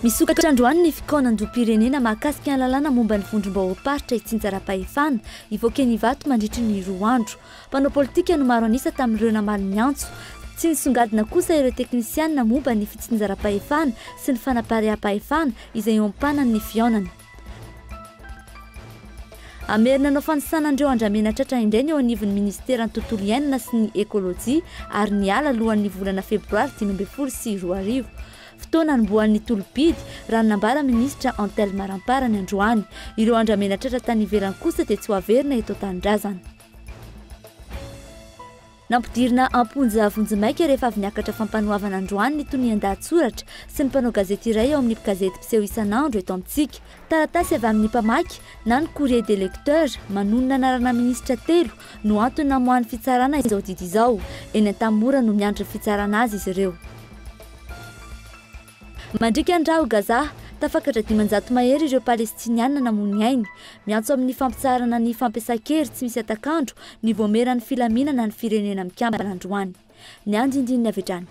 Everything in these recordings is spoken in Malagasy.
misokatra androany ny fikaonan-drom-pirenena mahakasika ny lalàna momba ny vondrom-bahoaparitra itsinjara-pahefana ivoaka ny vato mandritry ny roa andro. Mpanao politika no maro anisa tamin'ireo namaly ny antso. Tsy nisongadina kosa ireo teknisianina momba ny fitsinjara-pahefana sy ny fanapaream-pahefana izay eo ampanany fiaonana. Amerina no fanisanandreo andramena tratra indray eo anivon'ny ministeran'ny tontolo iainana sy ny ekôlôjia ary niala alohan'ny volana febroary 2024. Fotoana nomboan'ny tolobidy raha nambara ministra Antelme Ramparany androany. Ireo andramena tratra tany ivelany kosa dia tsy ho averina eto an-tanindrazana. Nampidirina amponja vonjimaika rehefa avy niakatra fampanoavana androany ny tonian-dahatsoratra sy ny mpanao gazety iray ao amin'ny gazety mpiseho isan'andro eto amintsika. Taratasy avy amin'ny mpamaky na ny courrier des lecteurs manonona anarana ministra telo no antony namoahany fitsarana izao didy izao. Eny an-Tamora no miandry fitsarana azy izy ireo. Mandrika andrao Gaza, tafakatra 500 mahery ireo palestiniana namony ainy. Miantso amin'ny fampitsarana ny fampiasan-kery tsy misy atakandro ny voameran'ny filaminana ny firenena mikambana androany. Ny andindininy avy hatrany.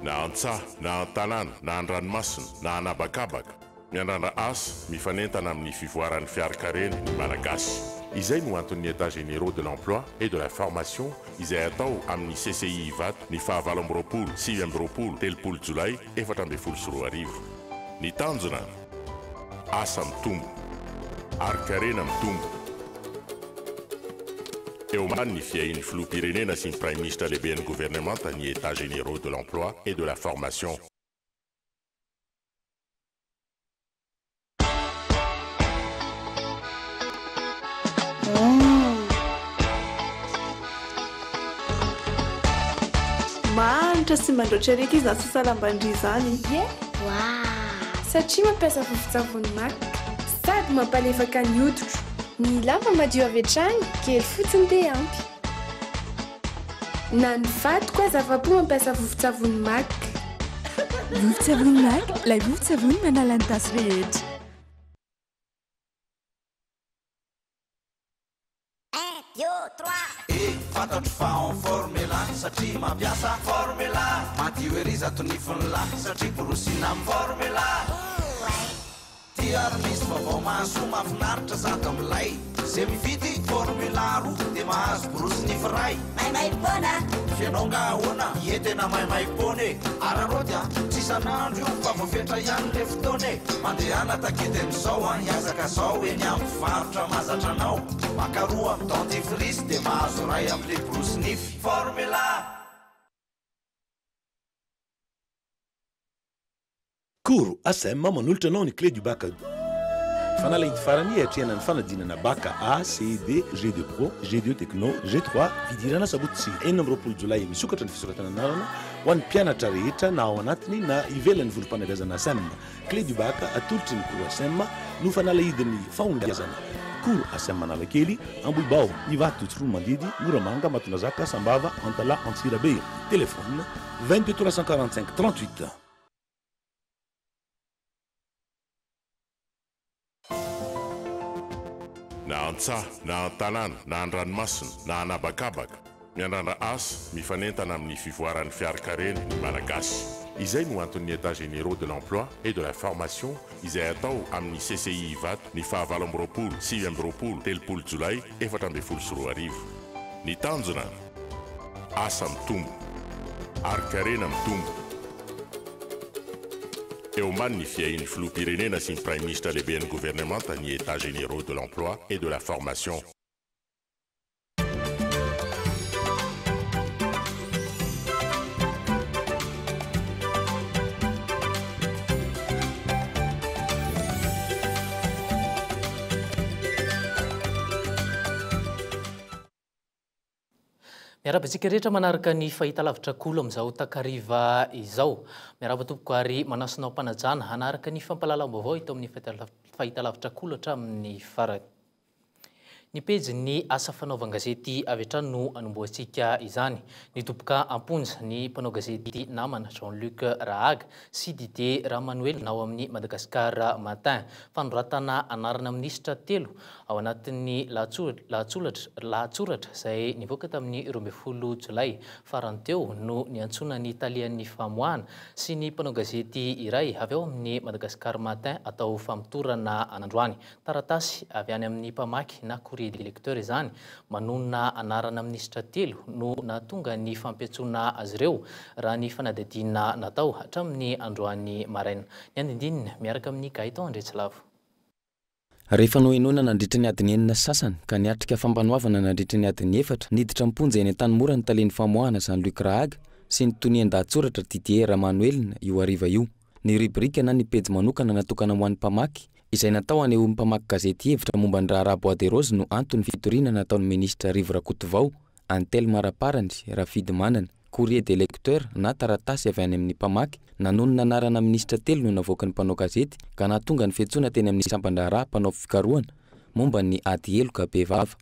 Na antsaha, na an-tanàna, na an-dranomasina, na anabakabaka, miandrandra asa mifanentana amin'ny fivoaran'ny fiarakareny ny malagasy. Izay no anton'ny états généraux de l'emploi et de la formation izay atao amin'ny CCI Ivat ny 7 jolay 2024. Ny tanjona, asa mitombo, arakarena mitombo. Eo ambany ny fiain'ny filoham-pirenena sy ny prime ministre lehiben'ny gouvernement tany états généraux de l'emploi et de la formation. Manitra sy mandroatra araiky izy na tsy salambandry izany. Satria mampiasa vovon-tsavony maky sady mampalefaka ny hoditro. Ny lamba madio avy hatrany kely fotsiny dia ampy. Na ny vato koa zava-po mampiasa vovon-tsavony maky. Vovon-tsavony maky, ilay vovon-tsavony manala ny tasy rehetra. 1, 2, 3. Fantatro fa en formula satria mampiasa formula. Madio ery zato nifiny la satria borosina amin'ny formula. Tiara misy vaovao mahazo mahafinaritra zato amin'ilay zay mividy formula roa dia mahazo borosy nify ray. Maimaim-pona fianao nga ahoana ietena maimaim-pony araroty tsy isan'andro io fa voafetra ihany le fotoana mandehana takety amin'izao hiazaka zao eny amin'ny varotra mahazatra anao makaroa amin'ny dentifrice dia mahazo ray amin'le borosy nify formula. Koro ASEM manolotra anao ny clé du bac. Fanalainy farany atrehanany fanadinana bac A, C, D, G2 Pro, G2 Techno, G3 fidirana sabotsy 4 jolay misokatra ny fisoratana anarana ho an'ny mpianatra rehetra na ao anatiny na ivelan'ny volom-panabezana ASEM. Clé du bac atolotry ny koro ASEM no fanalahidiny fahombiazana. Koro ASEM Analakely, Ambohibao, Ivato, Tsiro Mandidy, Moramanga, Matonazaka, Sambava, Antala, Antsirabe. Téléphone 22 345 38. Na antsaha, na an-tanàna, na an-dranomasina, na anabakabaka, miandrandra asa mifanentana amin'ny fivoaran'ny fiarakareny ny malagasy. Izay no anton'ny états généraux de l'emploi et de la formation izay atao amin'ny CCI Ivat ny 7 jolay 2024. Ny tanjona, asa mitombo, arakarena mitombo. Eo ambany ny fiain'ny filoham-pirenena sy ny prime ministre lehiben'ny gouvernement tany états généraux de l'emploi et de la formation. miarabantsika rehetra manaraka ny fahitalavitra kolo amin'izao takariva izao. Miaraba tompoko ary manasinao mpanajana hanaraka ny fampahalalam-baovao ito amin'ny fahitalavitra kolo hatramin'ny farany. Ny pejy ny asa fanaovan-gazety avy hatrany no anomboantsika izany. Nitomboka amponja ny mpanao gazety namana Jean-Luc Rahaga sy Didier Ramanuel nao amin'ny Madagascar Matin. Fanoratana anarana minisitra telo ao anatin'ny lahatsoratra izay nivoaka tamin'ny 12 Jolay. Farany teo no niantsona ny talian'ny famoahana sy ny mpanao gazety iray avy ao amin'ny Madagascar Matin atao famotorana anandroany. Taratasy avy any amin'ny mpamaky na courrier des lecteurs izany manonona anarana minisitra telo no natonga ny fampiatsoana azy ireo raha ny fanadihadiana natao hatramin'ny androany maraina. Ny andindinina miaraka amin'ny Gaëtan Andretsilavo. Rehefa noenoana nandritra ny adiny enina sasany ka niatrika fampanoavana nandritra ny adiny efatra niditra mponja eny an-tanymora ny talen'ny famoahana Jean-Luc Rahaga sy ny tonian-dahatsoratra Didier Ramanuel io hariva io. Ny rubrika na ny pejy manokana natokana ho an'ny mpamaky izay natao aneho mpamaky gazety hevitra momba ny raharaha Bois de Rose no antony fitoriana nataon'ny ministra Rivo Rakotovao, Antel Maraparandry, Rafidy Manana, courrier des lecteurs na taratasy avy any amin'ny mpamaky nanonona anarana ministra telo no navoaka ny mpanao gazety ka nahatonga ny fiantsoana teny amin'ny sampan-draharaha mpanao fikarohana momba ny ady heloka be vava.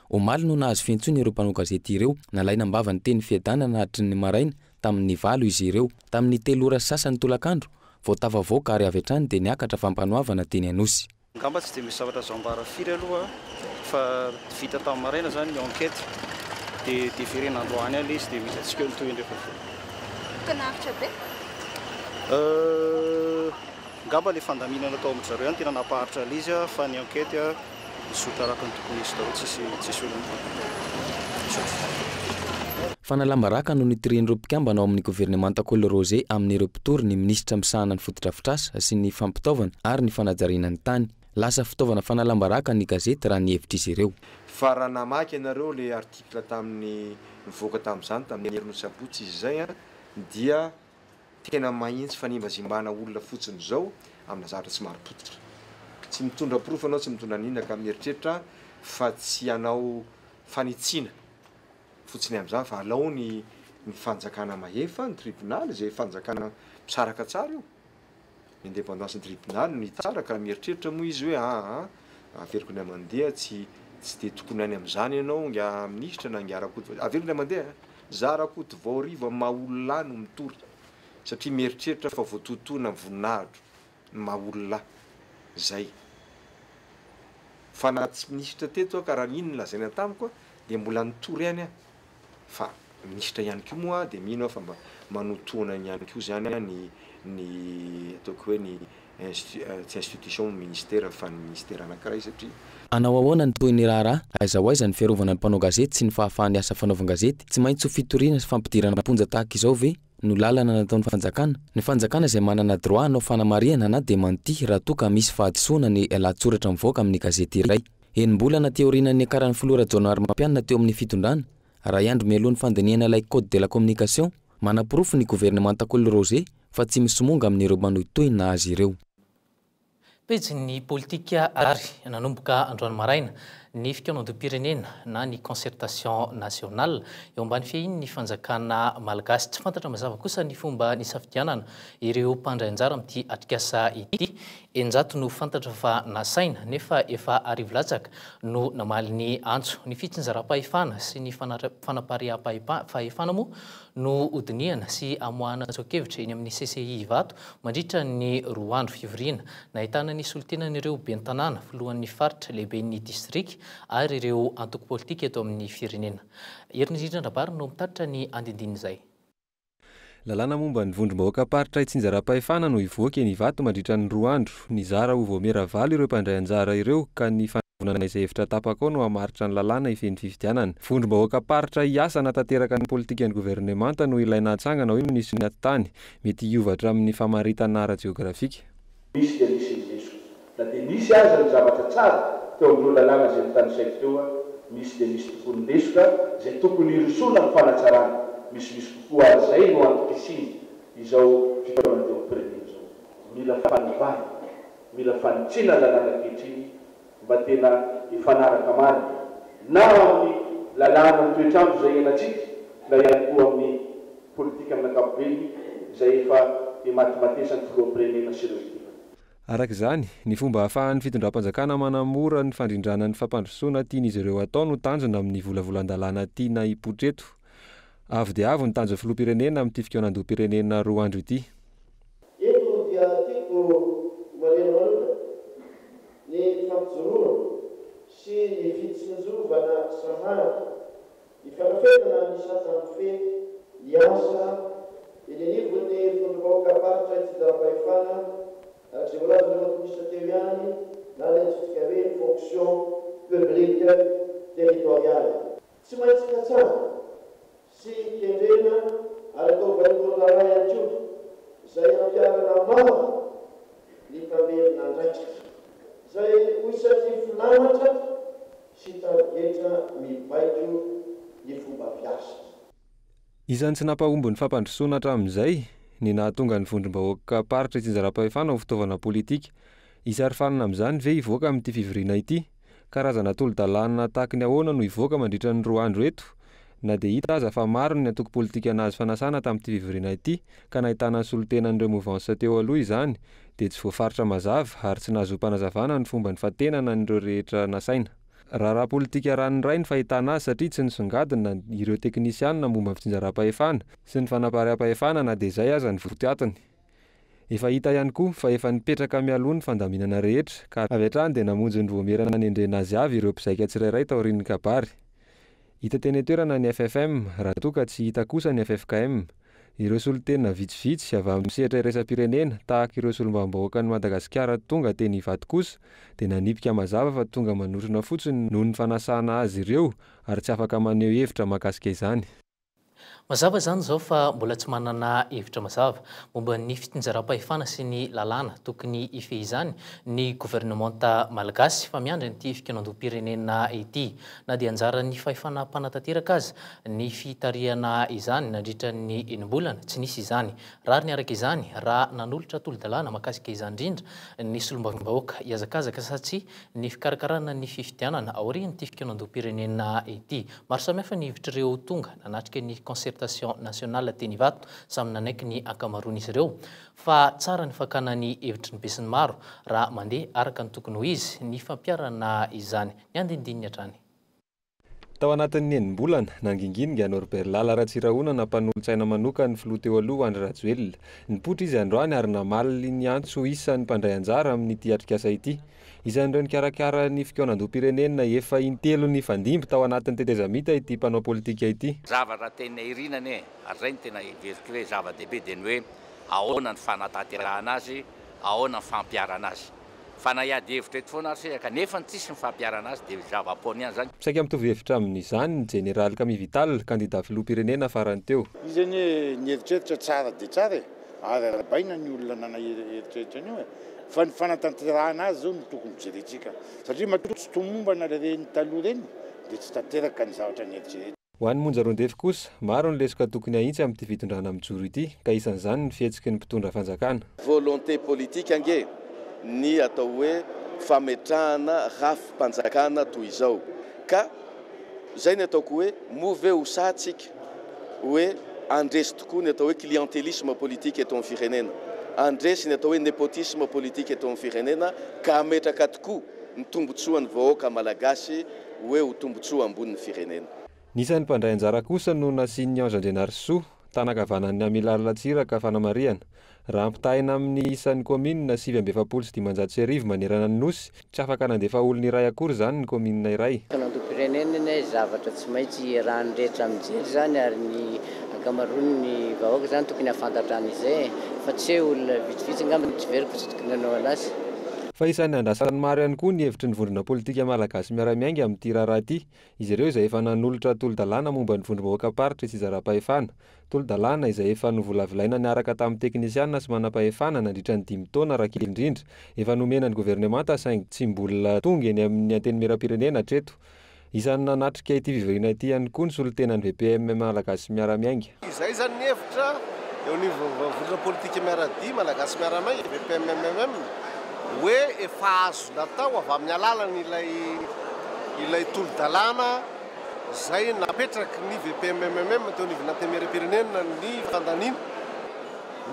Omaly no nahazo fiantsoana ireo mpanao gazety ireo nalaina mbava ny teny fiadana nahatry ny maraina tamin'ny 9 izy ireo. Tamin'ny 3 ora sasany tolakandro vao tavavoaka ary avy hatrany dia niakatra fampanoavana teny Anosy. Ngamba tsy dia misy zavatra zambara firy aloha fa vita tamin'ny maraina zany ny enquête dia diferena androany ala izy dia misy atsika ny toy ndraiky kanafitra be ngamba le fandaminana atao amin'ny zareo any tena napaharitra ala izy fa ny enquête misotra araka ny tokony izy daholo tsisy Fanalambaraka no nitirian'ireo mpikambana ao amin'ny gouvernemanta Col Rosé amin'ireo mpitory ny ministra misahana ny fotodrafitrasa sy ny fampitaovana ary ny fanajariana ny tany. Lasa fitaovana fanalambaraka ny gazety raha ny hevitra izy ireo. Fa raha namaky ianareo le article tamin'ny nivoaka tamin'izany tamin'ny herin'ny sabotsy izy zay dia tena mahitsy fanimbazimbana olona fotsiny zao amina zavatra tsy mari-potitra. Tsy mitondra proof anao, tsy mitondra ninona ka mieritreritra fa tsy anao fanitsiana fotsiny amin'izany fa alao ny fanjakana mahefa ny tribunal izay fanjakana misaraka tsara io. Indépendance ny tribunal ny tsara ka mieritreritra moa izy hoe averiko ny amandeha tsy dia tokony any amin'izany ianao nga ministra na nga Rakotovao. Averiko ny amandeha za Rakotovao riva maha-olona no mitory satria mieritreritra fa voatotoana ny voninahitro ny maha-olona zay. Fa na tsy ministra teto ka raha nino lazaina tamiko dia mbola nitory any fa ministra ihany koa moa dia mino fa mba manotoana ihany koa zany ny ataoko hoe ny institution ministère fa ny ministère anankiray satria anao ahoana ny toy ny raharaha aiza ho aiza ny fiarovana ny mpanao gazety sy ny fahafahany asa fanaovan-gazety tsy maintsy ho fitoriana sy fampidirana mponja tahaka izao ve no lalana nataon'ny fanjakana. Ny fanjakana izay manana droit anao fanamariana na demanti raha toa ka misy fahadisoana ny lahatsoratra mivoaka amin'ny gazety iray. Enim-bolana teoriana ny akaran'ny filora Jaonary Mampianina teo amin'ny fitondrana raha iandro mialohan'ny fandiniana ilay code de la communication manaporofo ny gouvernemanta Col Rosé fa tsy misomonga amin'ireo manohitoina azy ireo. Pejy ny politika ary nanomboka androany maraina ny fikaonan-dom-pirenena na ny concertation nationale eo ambany fehiny ny fanjakana malagasy. Tsy fantatra mazava kosa ny fomba ny safidianana ireo mpandray anjara amin'ity atrikasa ity. Enjato no fantatra fa nasaina nefa efa arivo latsaka no namaly ny antso. Ny fitsinjaram-pahefana sy ny fanaparia-pahefana moa no odiniana sy amoahana tsokevitra eny amin'ny CCI Vato mandritra ny 2 andro fivoriana. Nahitana ny solotenan'ireo ben'ny tanàna filohan'ny faritra lehiben'ny distrikt ary ireo antoko politika eto amin'ny firenena. Erin'indrindra Rabary no mitatitra ny andindiny izay. Lalàna momba ny vondrom-bahoaka paritra itsinjaram-pahefana no ivoaka eny Ivato mandritra ny 2 andro. Nizara ho voameravalo ireo mpandray anjara ireo ka ny fanavonana izay efitra tapaka ao no hamaritra ny lalàna ifeny fifidianana. Vondrom-bahoaka paritra hiasa natanteraka ny politika ny gouvernemanta no ilaina hatsangana hoe ministry ny atitany mety hiovatra amin'ny famaritana ara-jeografika. Misy dia misy indesiko. Na dia misy aza ny zavatra tsara teo amin'ireo lalàna izay mitanisaiko teo misy dia misy tokony indesoka izay tokony irosoana ny fanatsarana. Misy kokoa zay no antopisiny izao fitaovana teo ampirenena izao. Mila fanivany, mila fanitsiana lalàna ankehitriny mba tena hifanaraka marina na amin'ny lalàna ny toetrandro zay enatsika na ihany koa amin'ny politika amin'ny ankapobeny izay efa matimatesany filohampirenena sy ireo ekipa. Araka izany, ny fomba ahafahan'ny fitondram-panjakana manamora ny fandrindrana ny fampandrosoana tian'izy ireo atao no tanjona amin'ny volavolan-dalàna tiana ipotreto. Avy dia avy ny tanjo filoham-pirenena amin'ity fikaonan-doha-pirenena roa andro ity. Eto dia tiako malena manokana ny fampijoroana sy ny fitsinjovana sahana, ny fanafetana ny sasambe, ny asa ilelivon'ny fondrom-bahoaka paritra Tsidara-Pahefana arak'izay voalaza ny makomisitra teo ihany na ilay tsitsika hoe fonction publique territoriale. Tsy maintsy katsana sy kendrena ary atao valin'olona ray an-tsotra izay ampiarana maro ny tamerina andraikitra izay ho isatry filamatra sy targetra mibaiko ny fomba fiasa. Isan'ny tsy nampahomby ny fampandrosoana hatramin'izay ny nahatonga ny vondrom-bahoaka paritra Tsinjaram-Pahefana ho fitaovana politika. Isary fanana amin'izany ve hivoaka amin'ity fivoriana ity? Karazana tolo-dalàna tahaka ny ahoana no hivoaka mandritra ny roa andro eto? Na dia hita aza fa maro ny antoko politika anazy fanasana tamin'ity fivoriana ity ka nahitana ny solotenan'ireo mouvance teo aloha izany dia tsy voafaritra mazava ary tsy nahazo mpanazavana ny fomba ny fatenana n'ireo rehetra nasaina. Raha politika ranoray ny fahitana azy satria tsy nisongadina ireo teknisianina momba ny fitsinjaram-pahefana sy ny fanaparam-pahefana na dia izay aza ny votiatiny. Efa hita ihany koa fa efa nipetraka mialoha ny fandaminana rehetra ka avy hatrany dia namonjy ny voamerana nendrena azy avy ireo mpizaika tsirairay taorian'ny kabary. Hita teny toerana ny FFM raha toa ka tsy hita kosa ny FFKM. Ireo solotena vitsivitsy avy amin'ny sehatra iraisam-pirenena tahaka ireo solombam-bahoaka ny Madagasikara tonga teny Ivato kosa dia nanipika mazava fa tonga manotrona fotsiny noho ny fanasana azy ireo ary tsy afaka maneho hevitra mahakasika izany. Mazava zany zao fa mbola tsy manana hevitra mazava momba ny fitsinjaram-pahefana sy ny lalàna tokony ifehizany ny gouvernemanta malagasy fa miandry n'ity fikaonan-doha-pirenena ity na dia anjara ny fahefana mpanantanteraka azy ny fitarihana izany nandritra ny enim-bolana tsy nisy izany. Rary ny araka izany raha nanolotra tolo-dalàna mahakasika izany indrindra ny solombam-bahoaka hiazakazaka satria ny fikarakarana ny fifidianana aorian'ity fikaonan-doha-pirenena ity. Maro samihafa ny hevitr'ireo tonga nanatrika ny concertation nationale teny Ivato samy nanaiky ny ankamaroan'izy ireo fa tsara ny fakana ny hevitry ny be sy ny maro raha mandeha araka ny tokony ho izy ny fampiarana izany ny andindininy hatrany. Tao anatin'ny enim-bolana nangingininga Norbert Lala Ratsirahona nampanolo-tsaina manoka ny filoha teo aloha Andry Rajoelina. Nipoitra izy androany ary namaly ny antso isan'ny mpandray anjara amin'ny ity atrikasa ity. Isan'ireo nikarakara ny fikaonan-doha-pirenena efa intelo ny fandimby tao anatin'ny tetezamita ity mpanao politika ity. Zavatra tena irinana ary zay ny tena veriko hoe zava-dehibe dia ny hoe ahoana ny fanatanterahana azy, ahoana ny fampiarana azy. Fa na hiady hevitra eto foana ary kanefa ny tsisy ny fampiarana azy dia zava-poana ihany zany. Saika mitovy hevitra amin'izany ny Général Camille Vital, candidat filoham-pirenena farany teo. Izy ny heritreritra tsara dia tsara ary arabaina ny olona nana heritreritra io fa ny fanatanterahana azy zao no tokony jeretsika satria matoa tsy tomombana reny taloha reny dia tsy tanteraka ny zavatra ny heritreritra. Ho an'ny Monjarondefy kosa, maro ny lesoka tokony ahitsy amin'ity fitondrana mijoro ity ka isan'izany ny fihetsiky ny mpitondra fanjakana. Volonté politique ange ny atao hoe fametrahana rafim-panjakana toy izao ka izay ny ataoko hoe move ho satsika hoe andresy tokoa ny atao hoe clientélisme politique eto amin'ny firenena, andresy ny atao hoe népotisme politique eto amin'ny firenena ka ametraka tokoa ny tombotsoan'ny vahoaka malagasy hoe ho tombotsoa ambonin'ny firenena. Nisan'ny mpandray anjara kosa no nasian'ny Ange Andrianarisoa tanakavanan'ny Amilary Latsiraka Fanamariana. Raha ampitahina amin'ny isan'ny komina 720 manerana ny nosy, tsy afaka nandefa olona iray akory izany ny komina iray. Fikaonan-doha-pirenena zavatra tsy maintsy raha ny rehetra mijery zany ary ny ankamaroan'ny vahoaka zany tokony afantatra an'izay fa tsy hoe olona vitsivitsy angamba tsy veriko tsitoko nanao anazy. Fa isan'ny andrasan'ny maro ihany koa ny hevitry ny vondrona politika malagasy miara-miainga amin'ity raharaha ity. Izy ireo izay efa nanolotra tolo-dalàna momba ny vondrom-bahoaka paritra Tsinjaram-Pahefana. Tolo-dalàna izay efa novolavolaina niaraka tamin'ny teknisianina sy manam-pahefana nandritra ny 5 taona raha kely indrindra. Efa nomena ny gouvernemanta saingy tsy mbola tonga eny amin'ny anteny miram-pirenena hatreto. Isan'ny nanatrika ity fivoriana ity ihany koa ny solotenan'ny VPM malagasy miara-miainga. Izay zany ny hevitra eo ny vondrona politika miara-dia malagasy miara-miainga VPM hoe efa azo natao avy amin'ny alalan'ny ilay tolo-dalàna zay napetraky ny VPMMM teo nivina temeram-pirenena ny fandaniana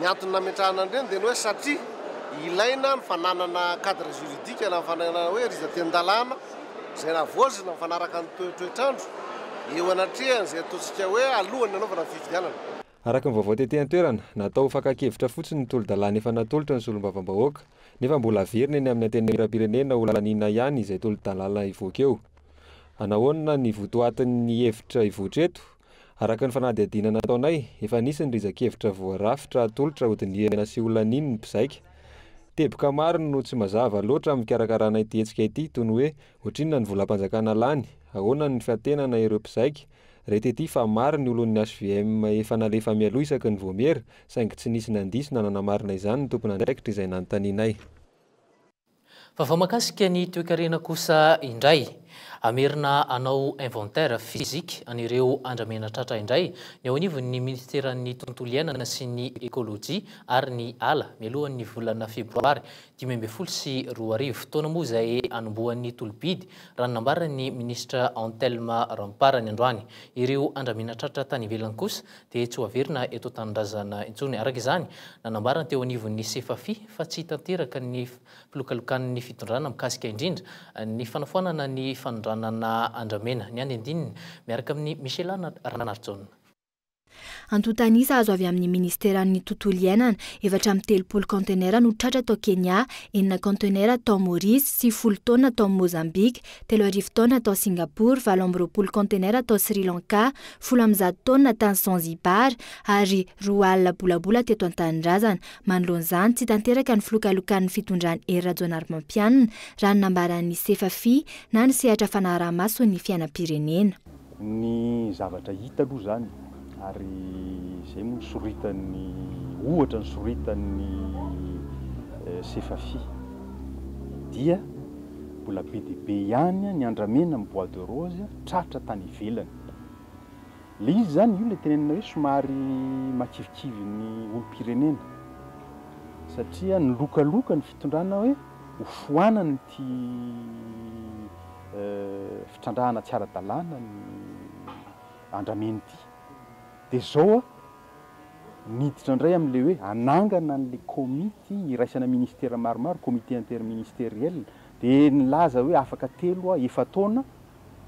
ny antony nametrahana andreny dia ny hoe satria ilaina ny fananana cadre juridique na fananana hoe rizaten-dalàna zay navozina mifanaraka ny toetrandro eo anatrehany zay ataontsika hoe alohany anaovana ny fifidianana. Araka ny vaovao tetỳ an-toerana natao fakakevitra fotsiny ny tolo-dalàna efa natolotra ny solombavam-bahoaka nefa mbola averina eny amin'ny antenimieram-pirenena ho lalaniana ihany izay tolo-dalàna ivoaka eo. Anahoana ny votoatin'ny hevitra ivoatra eto araka ny fanadihadiana nataonay efa nisy ny rizakevitra voarafitra atolotra hodiniana sy olaniny ny mpizaika. Teboka maro no tsy mazava loatra amin'ny fikarakarana ity hetsika ity toy ny hoe ohatrinona ny volam-panjakana lany, ahoana ny fiantenana ireo mpizaika. Rehetra ety fa maro ny olon'ny HVM efa nalefa mialoha isaky ny voamera saingy tsy nisy nandiso na nanamarina izany ny tompona andraikitra izay nanontanianay. Fa mahakasika ny toe-karena kosa indray amerina anao inventaire physique an'ireo andramena tratra indray ny ao anivon'ny ministeran'ny tontolo iainana sy ny ekôlôjia ary ny ala mialohan'ny volana febroary 2012 sy 2020 fotoana moa izay anombohan'ny tolobidy raha nambaran'ny ministra Antelma Ramparany androany. Ireo andramena tratra tany ivelany kosa dia tsy ho averina eto an-tanindrazana intsony. Araka izany nanambarany teo anivon'ny CFAFI fa tsy tanteraka ny filokalokan'ny fitondrana mikasika indrindra ny fanafoanana ny fanondranana andramena. Ny andindininy miaraka amin'ny Michelana Ranartson. Antotanisa azo avy amin'ny ministeran'ny tontolo iainana efatra amin'ny 30 contenera no tratra tao Kenya, 9 contenera tao Maurice sy 10 taona tao Mozambique, 3 taona tao Singapour, 20 contenera tao Sri Lanka, 10 taona tany Zanzibar ary 2 alina bolabola teto an-tanindrazana. Manoloan'izany tsy tanteraka ny filokalokan'ny fitondrany Rajoanarmampianina raha ny nambaran'ny CFAFI na ny sehatra fanaraha-maso ny fiainam-pirenena. Ny zavatra hita aloha zany ary zay moa soritany ohatra ny soritany CFAFI dia mbola be dia be ihany ny andramena amin'ny Bois de Rose tratra tany ivelany. Le izy zany io le tenenina hoe somary makivikivy ny olom-pirenena satria ny lokaloka ny fitondrana hoe hofoanany ity fitrandrahana tsy ara-dalàna ny andramena ity. Dia zao niditra indray amin'le hoe anangana an'le komity iraisana ministera maromaro, komité interministériel, dia nilaza hoe afaka 3 efa taona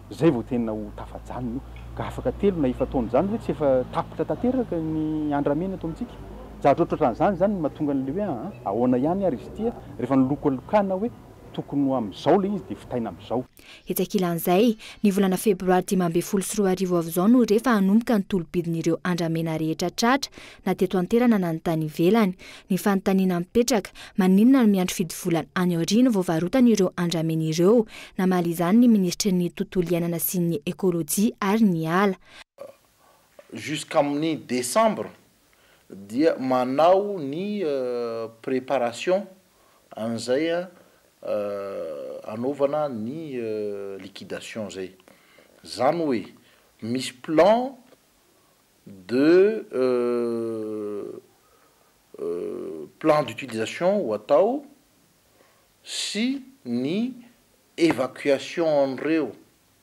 zay vao tena ho tafajanona ka afaka 3 na efa taona zany hoe tsy efa tapitra tanteraka ny andramena eto amintsika. Zavatra ohatran'izany zany mahatonga an'le hoe ahoana ihany ary izy ity rehefa nilokalokana hoe tokony ho amin'izao le izy dia fitaina amin'izao. Hetsakilan'izay ny volana febroary 2014 avizao no rehefa hanomboka ny tolobidin'ireo andramena rehetra tratra na teto an-terana na ny tany ivelany. Ny fanontaniana mipetraka maninona no miandro fidy volana any aoriana vao varotan'ireo andramena ireo na mali izany ny ministra ny tontolo iainana sy ny ekôlôjia ary ny ala. Jusqu'amin'ny décembre dia manao ny préparation an'izay anaovana ny liquidation zay. Zany hoe misy plan de plan d'utilisation ho atao sy ny évacuation an'ireo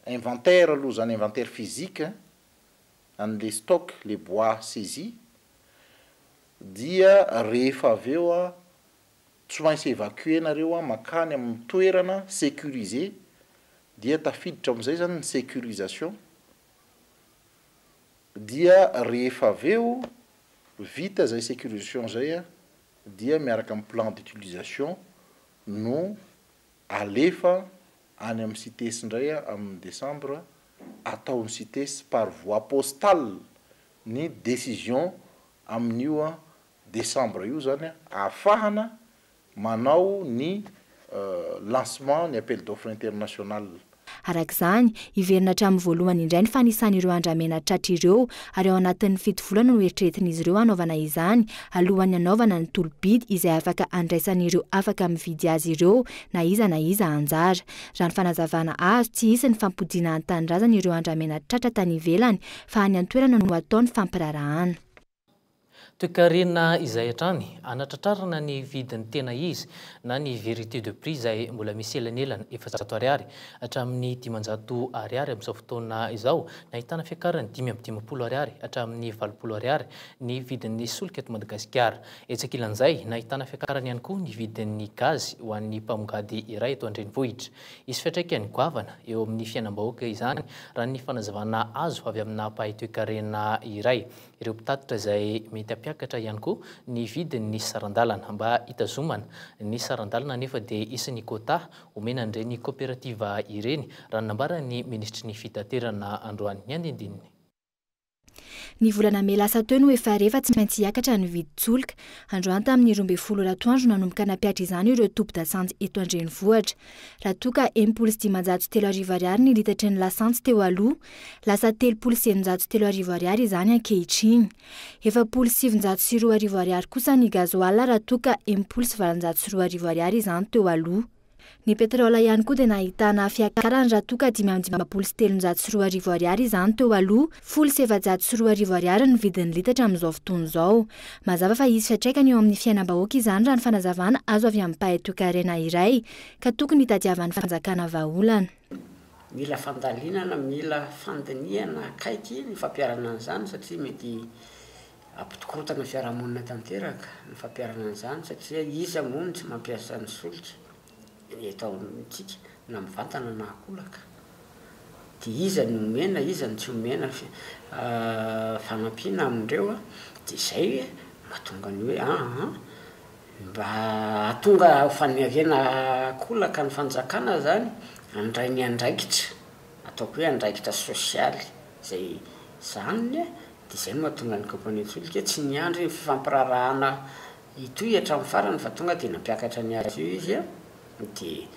inventaire aloha zany inventaire physique an'le stock les bois saisis dia rehefa avy eo tsy maintsy évacuer nareo makany amin'ny toerana sécurisé dia tafiditra amin'izay zany ny sécurisation dia rehefa avy eo vita zay sécurisation zay dia miaraka amin'ny plan d'utilisation no alefa any amin'ny CITES indray amin'ny décembre atao ny CITES par voie postale ny décision amin'io décembre io zany ahafahana manao ny lancement ny appel d'offre international. Araka izany iverina hatramin'ny voalohany indray ny fanisan'ireo andramena tratra ireo ary ao anatin'ny 7 volana no eritreretin'izy ireo anaovana izany alohan'ny anaovana ny tolobidy izay afaka andraisan'ireo afaka mividy azy ireo na iza anjara. Raha ny fanazavana azo tsy hisy ny fampodiana an-tanindrazana ireo andramena tratra tany ivelany fa any an-toerana no ataony fampirarahana. toekarena izay hatrany anatratrarana ny vidiny tena izy na ny vérité de prix izay mbola misy elanelana 700 ariary hatramin'ny 500 ariary amin'izao fotoana izao nahitana fiakarany 550 ariary hatramin'ny 20 ariary ny vidin'ny solika eto Madagasikara. Etsakilan'izay nahitana fiakarany ihany koa ny vidin'ny gazy ho an'ny mpamongady iray eto an-drenivohitra. Isy fiantraikany goavana eo amin'ny fiainam-bahoaka izany raha ny fanazavana azo avy amina mpahay toekarena iray. Ireo mpitatitra izay mety ampiakatra ihany koa ny vidiny ny sarandalana mba hitazomana ny sarandalana nefa dia isin'ny kôta omenan'ireny kooperativa ireny raha nambaran'ny ministry ny fitaterana androany ny andindininy. Ny volana May lasa teo no efa rehefa tsy maintsy hiakatra ny vidin-tsolika. Androany tamin'ny 12 ratoandro nanomboka nampiatra izany ireo tobin-dasantsy eto an-drenivohitra. Raha toa ka 1,730 ariary ny litatry ny lasantsy teo aloha, lasa 3,730 ariary izany ankehitriny. 7,702 ariary kosa ny gazoil raha toa ka 1,702 ariary izany teo aloha. Ny petrola ihany koa dia nahitana fiakarany raha toa ka 5,702 ariary izany teo aloha, 702 ariary ny vidin'ny litatra amin'izao fotoana izao. Mazava fa izy fiantraikany eo amin'ny fiainam-bahoaka izany raha ny fanazavana azo avy amin'ny mpahay toekarena iray ka tokony hitadiavan'ny fanjakana vahaolana. Mila fandalinana, mila fandiniana akaiky ny fampiarana an'izany satria mety ampitokorotana fiarahamonina tanteraka ny fampiarana an'izany satria izy moa tsy mampiasa ny solika eto amintsika na mivantana na akolaka dia iza ny omena iza ny tsy omena fanampiana amindreo dia izay mahatonga ny hoe mba hatonga ho fanirena akolaka ny fanjakana zany andray ny andraikitra ataoko hoe andraikitra sosialy zay zaniny dia izay no mahatonga ny kompania solika tsy niandry ny fifampirarahana itoy hatramin'ny farany fa tonga dia nampiakatra ny azy io izy dia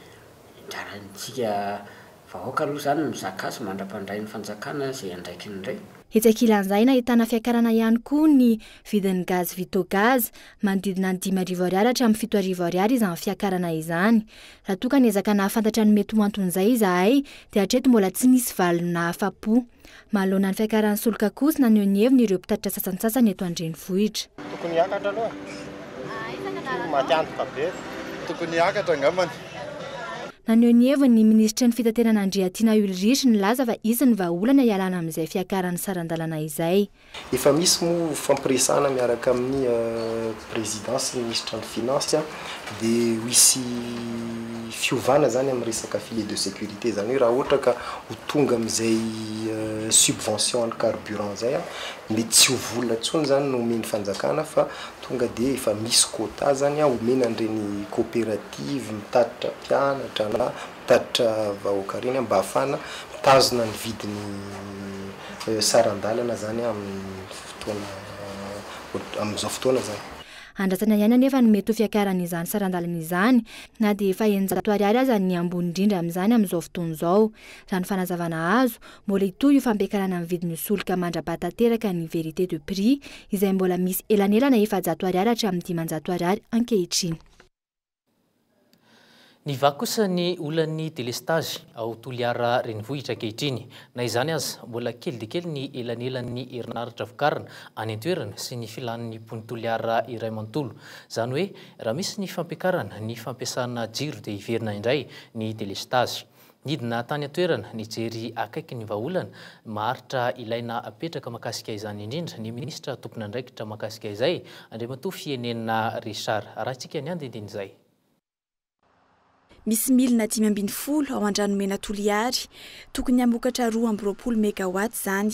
ndrarantsika vahoaka aloha zany mizaka azy mandra-pandray ny fanjakana zay andraikiny indray. Etsakilan'izay nahitana fiakarana ihany koa ny vidin'ny gaz Vitogaz manodidina ny 5,000 ariary hatramin'ny 7,000 ariary izany fiakarana izany. Raha toa ka niezaka nahafantatra ny mety ho anton'izay izahay dia hatreto mbola tsy nisy valona afa-po. Manoloana ny fiakaran'ny solika kosa naneho ny heviny ireo mpitatitra sasantsasany eto an-drenivohitra. Tokony hiakatra aloha. Matiantoka be. Tokony hiakatra angambany. Naneho ny heviny ny ministra ny fitaterana Andriatina Ulrich nilaza fa izy ny vahaolana hialana amin'izay fiakaran'ny sarandalana izay. Efa misy moa fampiresahana miaraka amin'ny présidence ny ministra ny finance dia misy fiovana zany amin'ny resaka filet de sécurité zany hoe raha ohatra ka ho tonga amin'izay subvention ny carburant zay mety tsy ho vola intsony zany no omeny fanjakana fa tonga dia efa misy quota zany omenan'ireny coopérative mitatitra mpianatra na mitatitra vahoaka reny mba hafana mitazona ny vidiny sarandalana zany amin'izao fotoana zany. Andrasana ihany anefa ny mety ho fiakaran'izany sarandalana izany na dia efa 900 ariary aza ny ambony indrindra amin'izany amin'izao fotoana izao. Raha ny fanazavana azo, mbola itoy io fampiakarana amin'ny vidin'ny solika mandra-pahatanteraka ny vérité de prix izay mbola misy elanelana 700 ariary hatramin'ny 500 ariary ankehitriny. Ny vaky kosa ny olan'ny délestage ao Toliara renivohitra ankehitriny. Na izany aza mbola kely dia kely ny elanelan'ny herinaratra vokarina any an-toerana sy ny filan'ny pony Toliara iray manontolo. Izany hoe raha misy ny fampiakarana ny fampiasana jiro dia hiverina indray ny délestage. Nidina tany an-toerana nijery akaiky ny vahaolana maharitra ilaina apetraka makasika izany indrindra ny ministra tompona andraikitra makasika izay Andriamatoa Fienena Richard. Rahantsika ny andindiny izay. Misy milina 520 ao an-dranomena Toliary, tokony hamokatra 220 megawatt zany.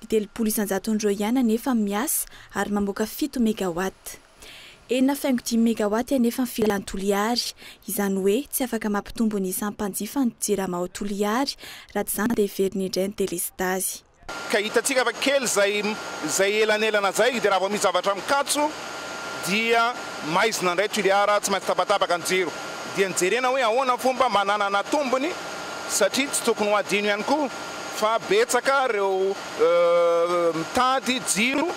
Ny 300 andro ihany anefa miasa ary mamoaka 7 megawatt. 4,10 megawatt anefa ny filan'ny Toliary, izany hoe tsy afaka mampitombo ny isam-panjifa ny jirama ao Toliary raha tsy zany dia heverina indray ny délestage. Ka hitantsika fa kely zay elanelana zay dia raha vao misy zavatra mikatso dia maizina indray Toliara tsy maintsy tapatapaka ny jiro. Dia nijerena hoe ahoana fomba mananana tombony satria tsy tokony ho adino ihany koa fa betsaka ireo mitady jiro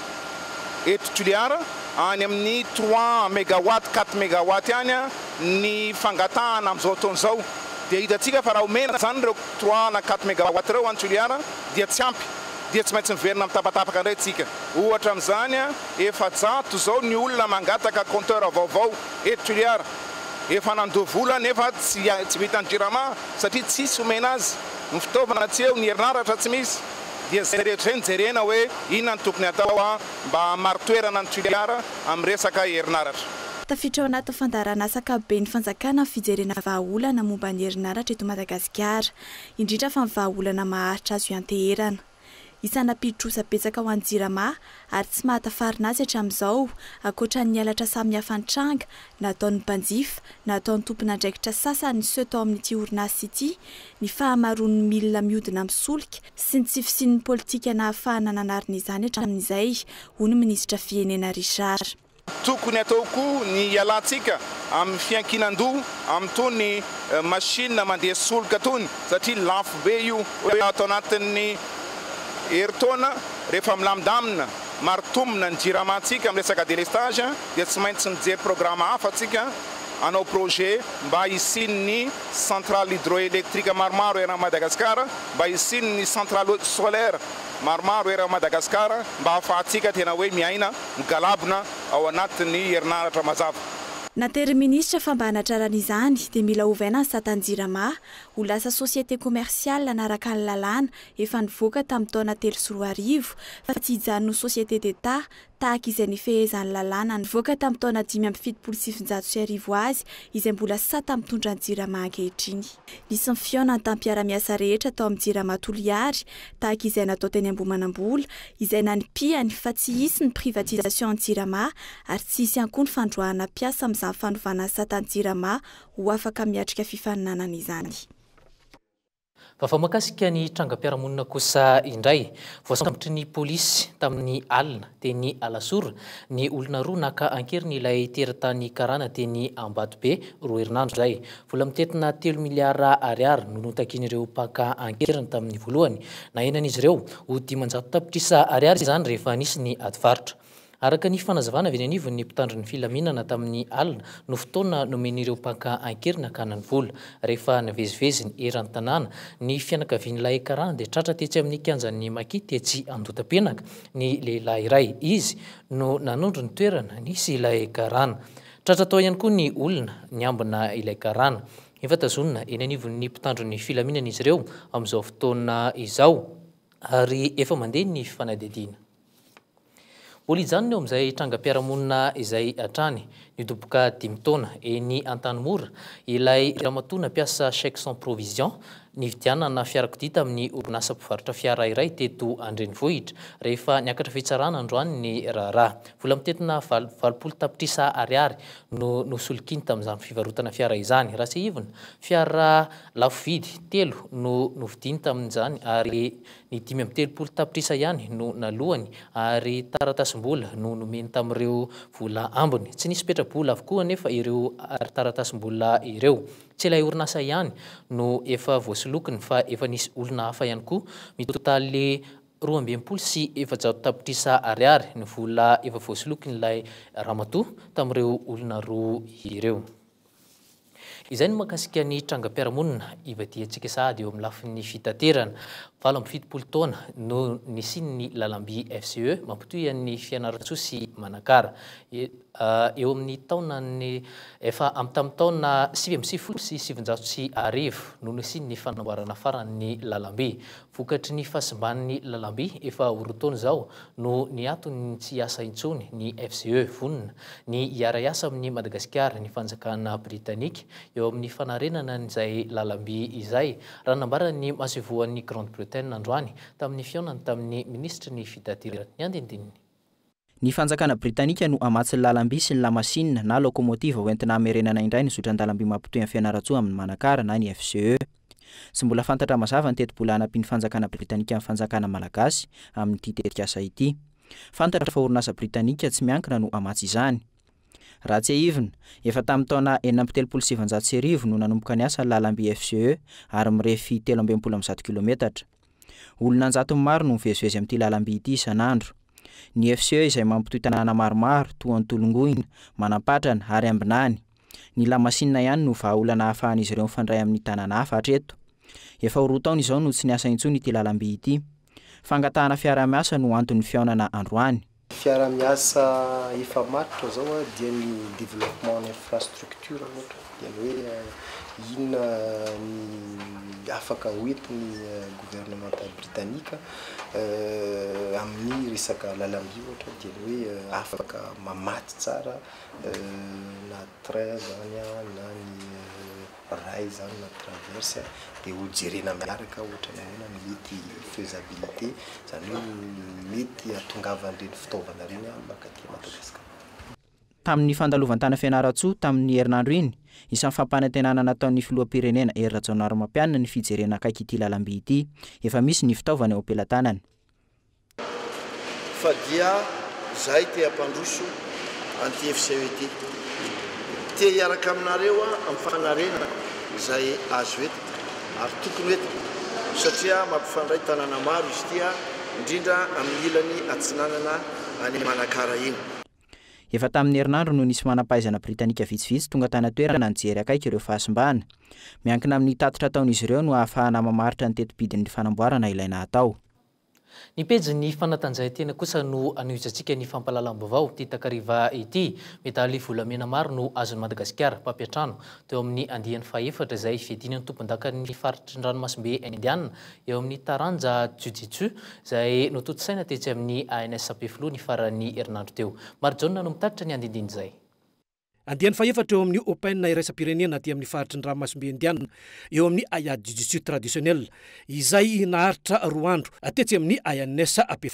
eto Toliara any amin'ny 3 megawatt 4 megawatt ihany ny fangatahana amin'izao taona izao. Dia hitantsika fa raha omena zany ireo 3 na 4 megawatt ireo any Toliara dia tsy ampy dia tsy maintsy miverina mitapatapaka indray tsika. Ohatra amin'izany efa zato zao ny olona mangataka compteur vaovao eto Toliara. Efa nandoa vola nefa tsy vitan'ny JIRAMA satria tsisy omena azy. Ny fitaovana tsy eo, ny herinaratra tsy misy. Dia zay rehetra izay jerena hoe inona ny tokony atao mba hamaritoerana ny Toliara amin'ny resaka herinaratra. Tafiditra ao anaty fandarana sakabe ny fanjakana fijerena vahaolana momba ny herinaratra eto Madagasikara, indrindra fa ny vahaolana maharitra azo ianteherana. Isana pidrosa betsaka ho an'ny JIRAMA ary tsy mahatafarina azy hatramin'izao ankoatra ny halatra samihafa ny tranga nataon'ny mpanjifa, nataon'ny tompon'andraikitra sasany sy tao amin'ity orinasa ity, ny fahamaroan'ny milina mihodina misolika sy ny tsy fisian'ny politika na ahafahana nanarina izany hatramin'izay, hoy ny ministra fienena Richard. Tokony atao koa ny ialantsika amin'ny fiankinan-doha amin'itony machine mandeha solika tony satria lafo be io hoe atao anatin'ny heritaona rehefa milamindamina maritomina ny JIRAMA-ntsika amin'ny resaka délestage dia tsy maintsy mijery programme hafa tsika hanao projet mba hisin'ny centrale hydroélectrique maromaro eran'i Madagasikara, mba hisin'ny centrale solaire maromaro eran'i Madagasikara mba ahafahantsika tena hoe miaina migalabona ao anatin'ny herinaratra mazava. Natery ministra fa mba hanatrarana izany dia mila ovaina ny satan'ny JIRAMA ho lasa société commerciale anaraka ny lalàna efa nivoaka tamin'ny taona 2013 fa tsy hijanona société d'État tahaka izay nifehezan'ny lalàna nivoaka tamin'ny taona 5.700 azy izay mbola sata mitondra ny JIRAMA ankehitriny. Nisy mifiona ny tampiara-miasa rehetra tao amin'ny JIRAMA Toliary tahaka izay natao teny Ambohimanambola izay nanipihany fa tsy hisy ny privatisation ny JIRAMA ary tsy hisy ihany koa ny fandroahana piasa amin'izany fanovana satan'ny JIRAMA ho afaka miatrika fifaninanana izany. Fa makasika ny trangam-piarahamonina kosa indray, voasambotra ny polisy tamin'ny alina teny Alasora, ny olona roa naka ankeriny ilay teratany karana teny Ambatobe roa herinandro izay. Vola mitetina 3 miliara ariary no notakin'ireo mpaka ankeriny tamin'ny voalohany. Na enan'izy ireo ho 500 tapitrisa ariary izany rehefa nisy ny adivarotra. Araka ny fanazavana avy eny anivon'ny mpitandro ny filaminana tamin'ny alina no fotoana nomen'ireo mpaka ankerina hakanany vola rehefa navezivezy ny eran'ny tanàna ny fianakavian'ilay karana dia tratra tetsy amin'ny kianjan'ny Maki tetsy Andotapenaka ny lehilahy iray izy no nanondro ny toerana nisy ilay karana. Tratra tao ihany koa ny olona ny ambina ilay karana. Efa tazonina eny anivon'ny mpitandro ny filaminana izy ireo amin'izao fotoana izao ary efa mandeha ny fanadihadiana. Polijanony eo amin'izay trangam-piarahamonina izay hatrany nidoboka 5 taona eny Antanimora ilay ramatoa nampiasa chèque sans provision nividianana fiarakodia tamin'ny orinasa mpivarotra fiara iray teto Andrenivohitra rehefa niakatra fitsarana androany ny raharaha. Vola mitetina 20 tapitrisa ariary no nosolokiny tamin'izany fivarotana fiara izany. Raha tsy ivona fiara lafo vidy 3 no novidiny tamin'izany ary ny 530 tapitrisa ihany no nalohany ary taratasim-bola no nomeny tamin'ireo vola ambiny. Tsy nisy petra-bola avokoa nefa ireo taratasim-bola ireo. Tsy ilay orinasa ihany no efa voasolokiny fa efa nisy olona hafa ihany koa mitotaly 220 sy 400 tapitrisa ariary ny vola efa voasolokiny ilay ramatoa tamin'ireo olona roa ireo. Izay no makasika ny trangam-piarahamonina ivadiantsika sahady eo amin'ny lafin'ny fitaterana. 7 taona no nisin'ny lalam-by FCE mampitohy an'ny fianaratsoa sy manakara. Eo amin'ny taona ny efa tamin'ny taona 2010 sy 710 no nisin'ny fanamboarana faran'ny lalam-by. Vokatry ny fahasimban'ny lalam-by efa orotaona zao no niatony tsy asa intsony ny FCE vonina ny iara-iasa amin'ny Madagasikara ny fanjakana Britanika eo amin'ny fanarenana n'izay lalam-by izay raha nambarany masevoan'ny Grande-Bretagne androany tamin'ny fionany tamin'ny ministra ny fitaterana ny andindininy. Ny fanjakana Britanika no amatsy ny lalam-by sy ny lamasinina na lokomotiva hoentina hamerenana indray ny sotran-dalam-by mampitohy amin'ny fianaratsoa amin'ny manakara na ny FCE. Tsy mbola fantatra mazava ny teti-bola hanapin'ny fanjakana Britanika amin'ny fanjakana malagasy amin'ity tetikasa ity. Fantatra fa orinasa Britanika tsy miankina no amatsy izany. Raha tsy aivina, efa tamin'ny taona 1977 no nanomboka ny asa ny lalam-by FCE ary mirefy 310 kilometatra. Olona anjatony maro no mivezivezy amin'ity lalam-by ity isan'andro. Ny FCE izay mampitohy tanàna maromaro toa Antolongoina, Manampatrana ary Ambinany. Ny lamasinina ihany no vahaolana hahafahan'izy ireo mifandray amin'ny tanàna hafa hatreto. Efa roa taona izao no tsy niasa intsony ity lalam-by ity. fangatahana fiara-miasa no anton'ny fiaonana androany. Fiara-miasa efa maritra zao dia ny développement infrastructure ohatra dia hoe inona ny afaka hoentin'ny gouvernement britannique amin'ny resaka lalamby ohatra dia hoe afaka mamaty tsara na train zany na ny rail zany na traverse dia ho jerena miaraka ohatra ny ahoana ny mety faisabilité zany hoe mety atongavan'ireny fitaovana reny makaty Madagasikara. Tamin'ny fandalovantana Fianaratsoa tamin'ny herinandro iny, isan'ny fampanantenana nataon'ny filoham-pirenena Hery Rajaonarimampianina ny fijerena akaiky ity lalamby ity, efa misy ny fitaovana eo ampelantanany. Fa dia zahay te ampandroso anty FCET. Te hiaraka aminareo amin'ny fanarena izay azo eto ary tokony eto satria mampifandray tanàna maro izy ity indrindra amin'ny ilany atsinanana any Manakara iny. Efa tamin'ny herinandro no nisy manam-pahaizana Britanika vitsivitsy tonga tany toerana nijery akaiky ireo fahasimbahana. Miankina amin'ny tatitra ataon'izy ireo no ahafahana mamaritra ny tetobidin'ny fanamboarana ilaina atao. Ny pejy ny fanatanjahantena kosa no anohizantsika ny fampalalam-baovao ity takariva ity. Medaly volamena maro no azon'i Madagasikara mpampiatrano teo amin'ny andiany faefatra izay fiadina ny tompondakan'ny faritry ny ranomasimbe Indiana eo amin'ny taranja Jiu-Jitsu izay nototosaina tetsy amin'ny ANSP ny farany herinandro teo. Marjona no mitatitra ny andindiny izay. Andiany faefatra eo amin'ny Open iraisam-pirenena aty amin'ny faritry ny ranomasimbe Indiana eo amin'ny aya Jiu-Jitsu traditionnel izay naharitra 2 andro atetsy amin'ny ANSP.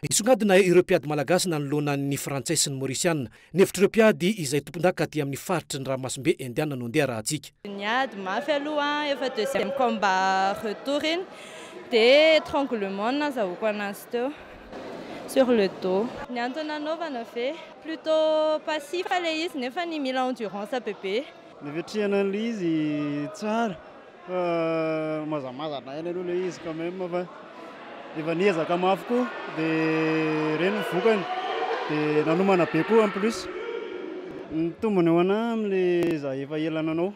Nisongadina ireo mpiady malagasy nanoloana ny frantsay sy ny maorisiana. Nefitra ireo mpiady izay tompondaka aty amin'ny faritry ny ranomasimbe Indiana no ndeha rahantsika. Niady mafy aloha efa deuxième combat retour iny dia étranglement nazahoako anazy teo sur le dos. Ny antony anaovana ve plutôt passif le izy nefa ny mila endurance bebe. Ny vetrihana an'le izy tsara mazamazana eny aloha le izy quand même fa efa niezaka mafy koa dia reny ny vokany dia nanomana be koa en plus. Ny tombony ho ana amin'le za efa elananao.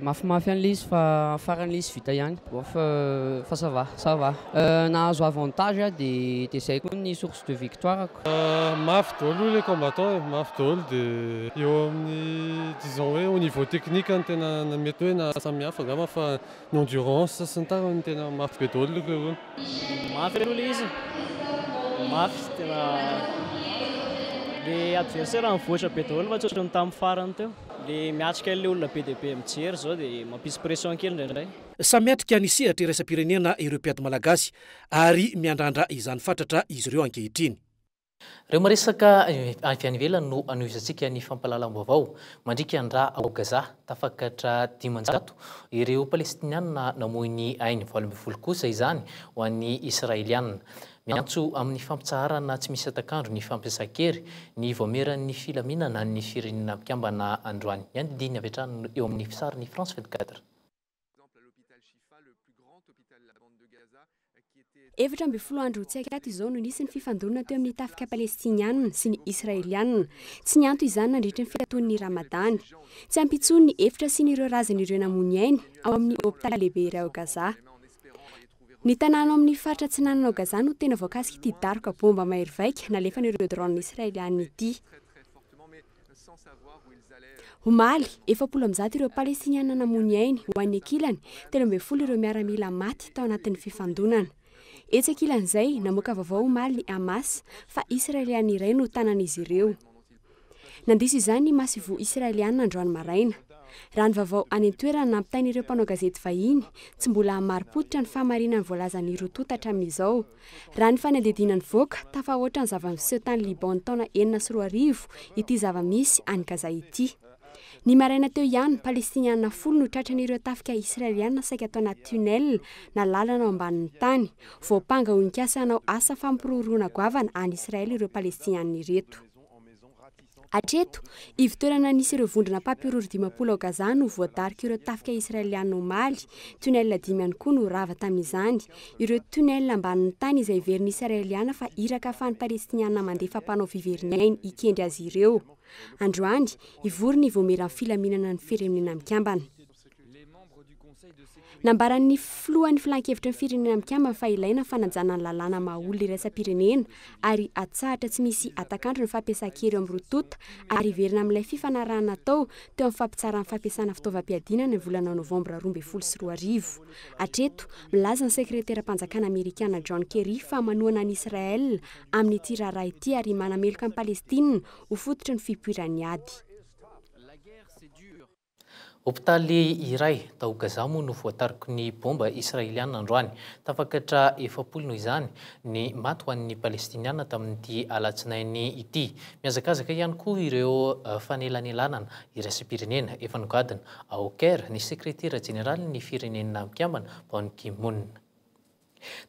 Mafimafy an'le izy fa faran'le izy vita ihany fa ça va nahazo avantage dia izay koa ny source de victoire. Mafy daholo les combattants, mafy daholo dia eo amin'ny disons hoe au niveau technique ny tena mety hoe na samihafa angamba fa ny endurance sy ny tariny tena mafy be daholo le mafy aloha le izy mafy tena le adversaire mivoatra be daholo fa tsotra ny tamin'ny farany teo. Le miatrika le olona be dia be mijery zao dia mampisy pression kely indraindray. Samiatrika ny sehatra iraisam-pirenena ireo mpiady malagasy ary miandrandra izany fatratra izy ireo ankehitriny. Reo maresaka avy any ivelany no anohizantsika ny fampalalam-baovao. Mandrika andra ao Gaza tafakatra 500 ireo palestiniana namoy ny ainy 12 kosa izany ho an'ny israeliana. Miantso amin'ny fampitsaharana tsy misy atakandro ny fampiasa-kery ny voameran'ny filaminana ny firenena mpikambana androany. Ny andidiny avy hatrany eo amin'ny fisarin'ny France 24. Efatra amby 10 andro tsy akato izao no nisy ny fifandonana teo amin'ny tafika palestiniana sy ny israeliana. Tsy nianto izany nandritra ny fiatoan'ny Ramadany. Tsy ampitsony ny efitra sy ny ireo razan'ireo namony ainy ao amin'ny hôpitaly lehibe iray ao Gaza. Ny tanàna amin'ny faritra atsinanana ao Gaza no tena voakasika ity daroka bomba mahery vaika nalefan'ireo drone israeliana ity. Omaly, 700 ireo palestiniana namony ainy ho an'ny akilany, 13 ireo miaramila maty tao anatin'ny fifandonana. Etsy akilan'izay namoaka vaovao omaly ny Hamas fa israeliana iray no tanan'izy ireo. Nandisy izany ny masivo israeliana androany maraina. Raha ny vaovao any an-toerana nampitain'ireo mpanao gazety vahiny, tsy mbola mari-potitra ny fahamarinany voalazan'ny rotota hatramin'izao. Raha ny fanadidinany voaka, tafahoatra ny zava-miseho tany Liban taona 4 ity zava-misy any Gaza ity. Ny maraina teo ihany, palestiniana 10 no tratran'ireo tafika israeliana saika atao anaty tunnel na lalana ao ambanin'ny tany. Voapanga onikasa hanao asa fampiroroana goavana any Israely ireo palestiniana ireto. Atreto, ivitoerana nisy ireo vondrona papiroro 10 ao Gaza no voadarika ireo tafika israeliana omaly, tunnel 5 ihany koa no rava tamin'izany. Ireo tunnel ambanin'ny tany izay veriny israeliana fa iraka ahafahan'ny palestiniana mandefa mpanao viveriny ainy ikendry azy ireo. Androany, ivory ny voameran'ny filaminana ny firenena mikambana. nambaran'ny filohan'ny filan-kevitra ny firenena mikama fa ilaina fanajana ny lalàna mahaolona iraisam-pirenena ary atsahatra tsy misy atakandro ny fampiasan-kery amin'ny rotota ary verina amin'ilay fifanarahana tao teo amin'ny fampitsarany fampiasana fitaovam-piadina ny volana novambra 2024. Atreto milaza ny sekretera-panjakana amerikana John Kerry fa manoana ny Israel amin'ny ity raharaha ity ary manameloka ny Palestina ho fototry ny fipoiran'ny ady. Hopitaly iray tao Gaza moa no voatariko ny bomba israeliana androany. Tafakatra 70 noho izany ny maty ho an'ny palestiniana tamin'ity alatsinainy ity. Miazakazaka ihany koa ireo fanelanelanana iraisam-pirenena efa nogadina ao Caire ny sekretera jeneraly ny firenena mikambana Ban Ki-moon.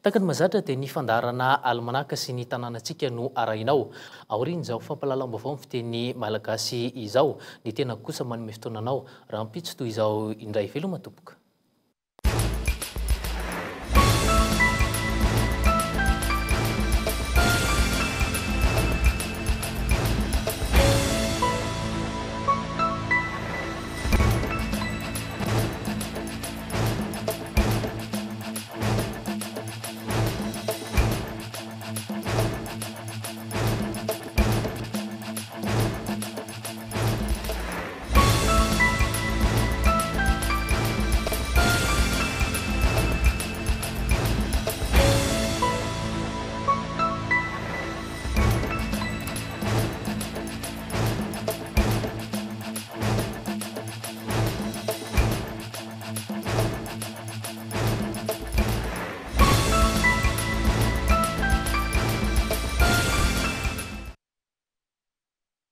Taka ny mazatra dia ny fandarana almanaka sy ny tanànantsika no arahinao. Aoriana izao fampahalalam-baovao amin'ny fiteny malagasy izao, ny tena kosa manome fotoana anao raha ampitso toy izao indray veloma tompoka.